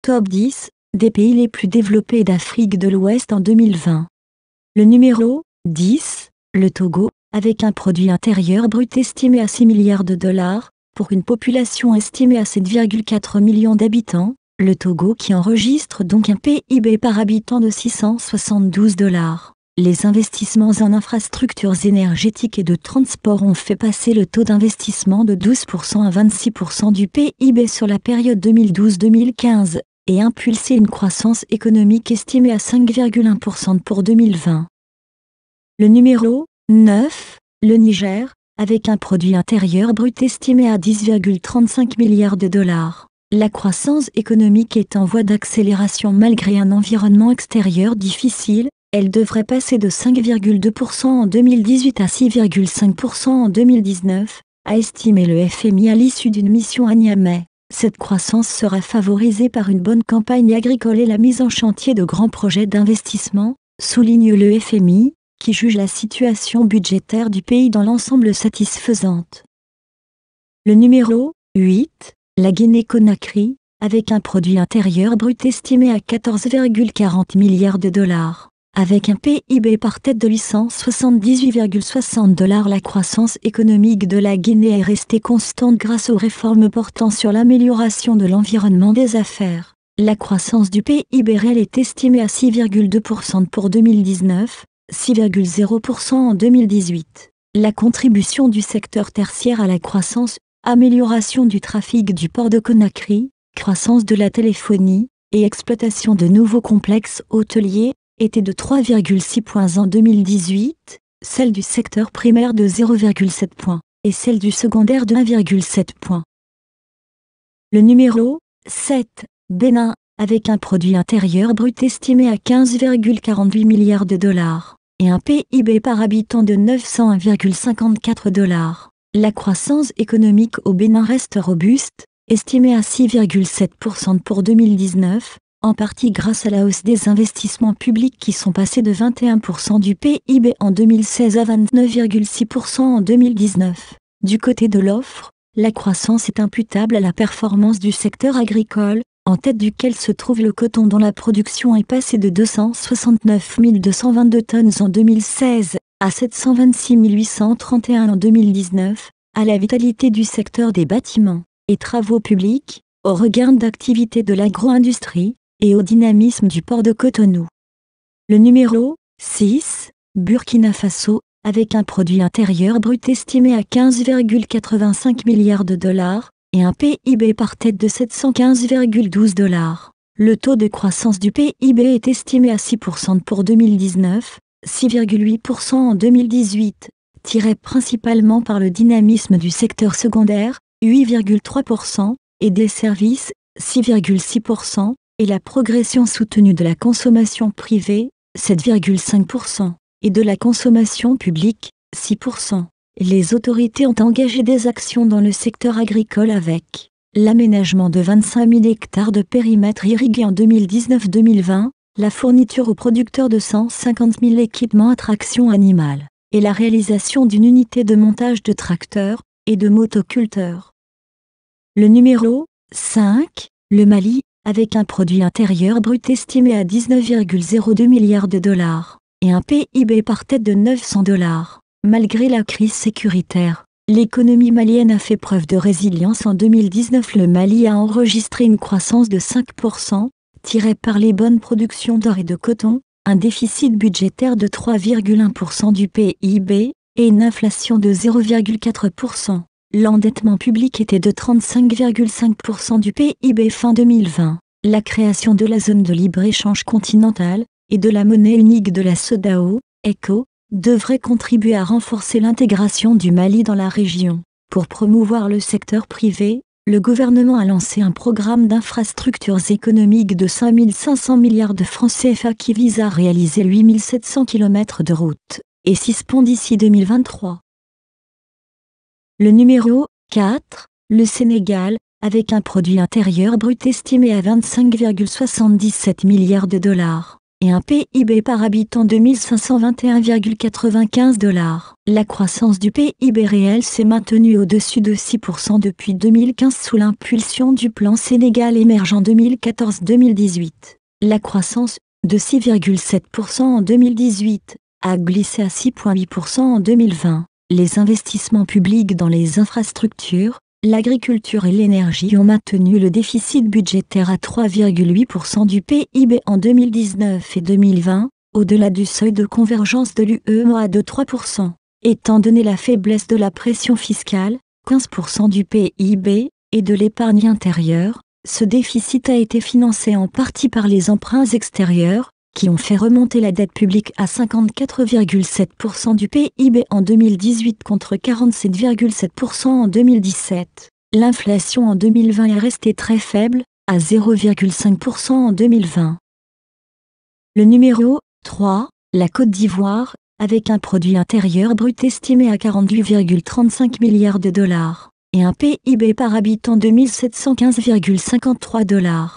Top 10 des pays les plus développés d'Afrique de l'Ouest en 2020. Le numéro 10, le Togo, avec un produit intérieur brut estimé à 6 milliards de dollars, pour une population estimée à 7,4 millions d'habitants, le Togo qui enregistre donc un PIB par habitant de 672 dollars. Les investissements en infrastructures énergétiques et de transport ont fait passer le taux d'investissement de 12% à 26% du PIB sur la période 2012-2015, et impulsé une croissance économique estimée à 5,1% pour 2020. Le numéro 9, le Niger, avec un produit intérieur brut estimé à 10,35 milliards de dollars. La croissance économique est en voie d'accélération malgré un environnement extérieur difficile. Elle devrait passer de 5,2% en 2018 à 6,5% en 2019, a estimé le FMI à l'issue d'une mission à Niamey. Cette croissance sera favorisée par une bonne campagne agricole et la mise en chantier de grands projets d'investissement, souligne le FMI, qui juge la situation budgétaire du pays dans l'ensemble satisfaisante. Le numéro 8, la Guinée-Conakry, avec un produit intérieur brut estimé à 14,40 milliards de dollars. Avec un PIB par tête de 878,60 dollars, la croissance économique de la Guinée est restée constante grâce aux réformes portant sur l'amélioration de l'environnement des affaires. La croissance du PIB réel est estimée à 6,2% pour 2019, 6,0% en 2018. La contribution du secteur tertiaire à la croissance, amélioration du trafic du port de Conakry, croissance de la téléphonie et exploitation de nouveaux complexes hôteliers, était de 3,6 points en 2018, celle du secteur primaire de 0,7 points, et celle du secondaire de 1,7 points. Le numéro 7, Bénin, avec un produit intérieur brut estimé à 15,48 milliards de dollars, et un PIB par habitant de 901,54 dollars. La croissance économique au Bénin reste robuste, estimée à 6,7% pour 2019, en partie grâce à la hausse des investissements publics qui sont passés de 21% du PIB en 2016 à 29,6% en 2019. Du côté de l'offre, la croissance est imputable à la performance du secteur agricole, en tête duquel se trouve le coton dont la production est passée de 269 222 tonnes en 2016 à 726 831 en 2019, à la vitalité du secteur des bâtiments et travaux publics, au regain d'activité de l'agro-industrie, et au dynamisme du port de Cotonou. Le numéro 6, Burkina Faso, avec un produit intérieur brut estimé à 15,85 milliards de dollars, et un PIB par tête de 715,12 dollars. Le taux de croissance du PIB est estimé à 6% pour 2019, 6,8% en 2018, tiré principalement par le dynamisme du secteur secondaire, 8,3%, et des services, 6,6%, et la progression soutenue de la consommation privée, 7,5%, et de la consommation publique, 6%. Les autorités ont engagé des actions dans le secteur agricole avec l'aménagement de 25 000 hectares de périmètre irrigué en 2019-2020, la fourniture aux producteurs de 150 000 équipements à traction animale, et la réalisation d'une unité de montage de tracteurs et de motoculteurs. Le numéro 5, le Mali, avec un produit intérieur brut estimé à 19,02 milliards de dollars, et un PIB par tête de 900 dollars. Malgré la crise sécuritaire, l'économie malienne a fait preuve de résilience. En 2019, le Mali a enregistré une croissance de 5%, tirée par les bonnes productions d'or et de coton, un déficit budgétaire de 3,1% du PIB, et une inflation de 0,4%. L'endettement public était de 35,5% du PIB fin 2020. La création de la zone de libre-échange continentale et de la monnaie unique de la CEDEAO, ECO, devrait contribuer à renforcer l'intégration du Mali dans la région. Pour promouvoir le secteur privé, le gouvernement a lancé un programme d'infrastructures économiques de 5 500 milliards de francs CFA qui vise à réaliser 8 700 km de routes et 6 ponts d'ici 2023. Le numéro 4, le Sénégal, avec un produit intérieur brut estimé à 25,77 milliards de dollars, et un PIB par habitant de 1521,95 $. La croissance du PIB réel s'est maintenue au-dessus de 6% depuis 2015 sous l'impulsion du plan Sénégal émergent 2014-2018. La croissance, de 6,7% en 2018, a glissé à 6,8% en 2020. Les investissements publics dans les infrastructures, l'agriculture et l'énergie ont maintenu le déficit budgétaire à 3,8% du PIB en 2019 et 2020, au-delà du seuil de convergence de l'UEMOA de 3%. Étant donné la faiblesse de la pression fiscale, 15% du PIB, et de l'épargne intérieure, ce déficit a été financé en partie par les emprunts extérieurs, qui ont fait remonter la dette publique à 54,7% du PIB en 2018 contre 47,7% en 2017. L'inflation en 2020 est restée très faible, à 0,5% en 2020. Le numéro 3, la Côte d'Ivoire, avec un produit intérieur brut estimé à 48,35 milliards de dollars, et un PIB par habitant de 1715,53 $.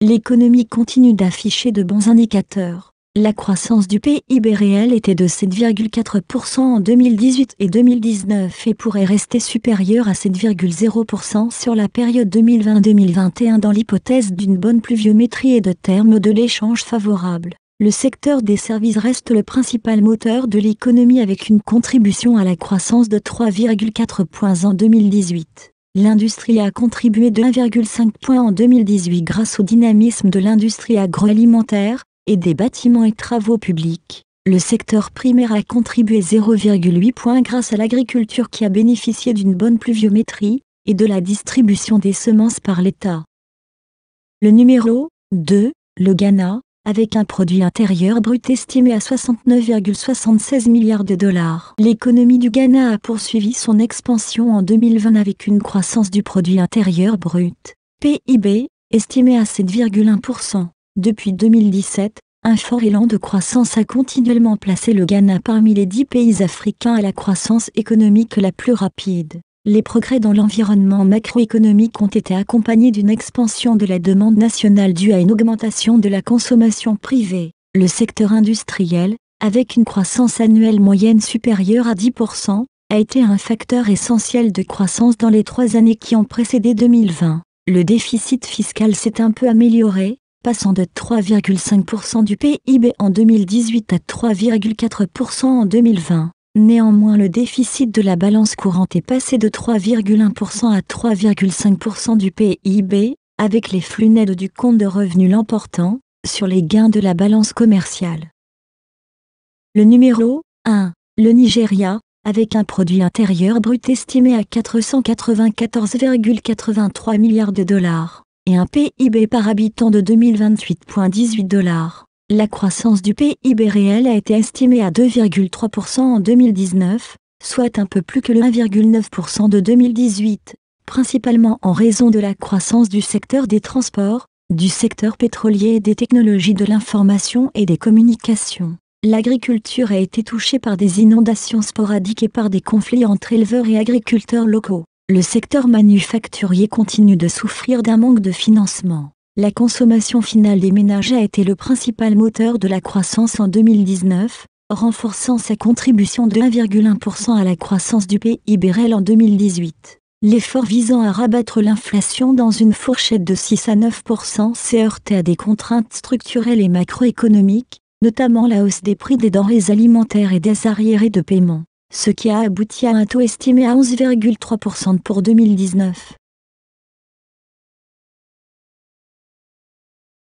L'économie continue d'afficher de bons indicateurs. La croissance du PIB réel était de 7,4% en 2018 et 2019 et pourrait rester supérieure à 7,0% sur la période 2020-2021 dans l'hypothèse d'une bonne pluviométrie et de termes de l'échange favorable. Le secteur des services reste le principal moteur de l'économie avec une contribution à la croissance de 3,4 points en 2018. L'industrie a contribué de 1,5 points en 2018 grâce au dynamisme de l'industrie agroalimentaire et des bâtiments et travaux publics. Le secteur primaire a contribué 0,8 points grâce à l'agriculture qui a bénéficié d'une bonne pluviométrie et de la distribution des semences par l'État. Le numéro 2, le Ghana, avec un produit intérieur brut estimé à 69,76 milliards de dollars. L'économie du Ghana a poursuivi son expansion en 2020 avec une croissance du produit intérieur brut, PIB, estimée à 7,1%. Depuis 2017, un fort élan de croissance a continuellement placé le Ghana parmi les 10 pays africains à la croissance économique la plus rapide. Les progrès dans l'environnement macroéconomique ont été accompagnés d'une expansion de la demande nationale due à une augmentation de la consommation privée. Le secteur industriel, avec une croissance annuelle moyenne supérieure à 10%, a été un facteur essentiel de croissance dans les 3 années qui ont précédé 2020. Le déficit fiscal s'est un peu amélioré, passant de 3,5% du PIB en 2018 à 3,4% en 2020. Néanmoins, le déficit de la balance courante est passé de 3,1% à 3,5% du PIB, avec les flux nets du compte de revenus l'emportant sur les gains de la balance commerciale. Le numéro 1, le Nigeria, avec un produit intérieur brut estimé à 494,83 milliards de dollars, et un PIB par habitant de 2028,18 $. La croissance du PIB réel a été estimée à 2,3% en 2019, soit un peu plus que le 1,9% de 2018, principalement en raison de la croissance du secteur des transports, du secteur pétrolier et des technologies de l'information et des communications. L'agriculture a été touchée par des inondations sporadiques et par des conflits entre éleveurs et agriculteurs locaux. Le secteur manufacturier continue de souffrir d'un manque de financement. La consommation finale des ménages a été le principal moteur de la croissance en 2019, renforçant sa contribution de 1,1% à la croissance du PIB réel en 2018. L'effort visant à rabattre l'inflation dans une fourchette de 6 à 9% s'est heurté à des contraintes structurelles et macroéconomiques, notamment la hausse des prix des denrées alimentaires et des arriérés de paiement, ce qui a abouti à un taux estimé à 11,3% pour 2019.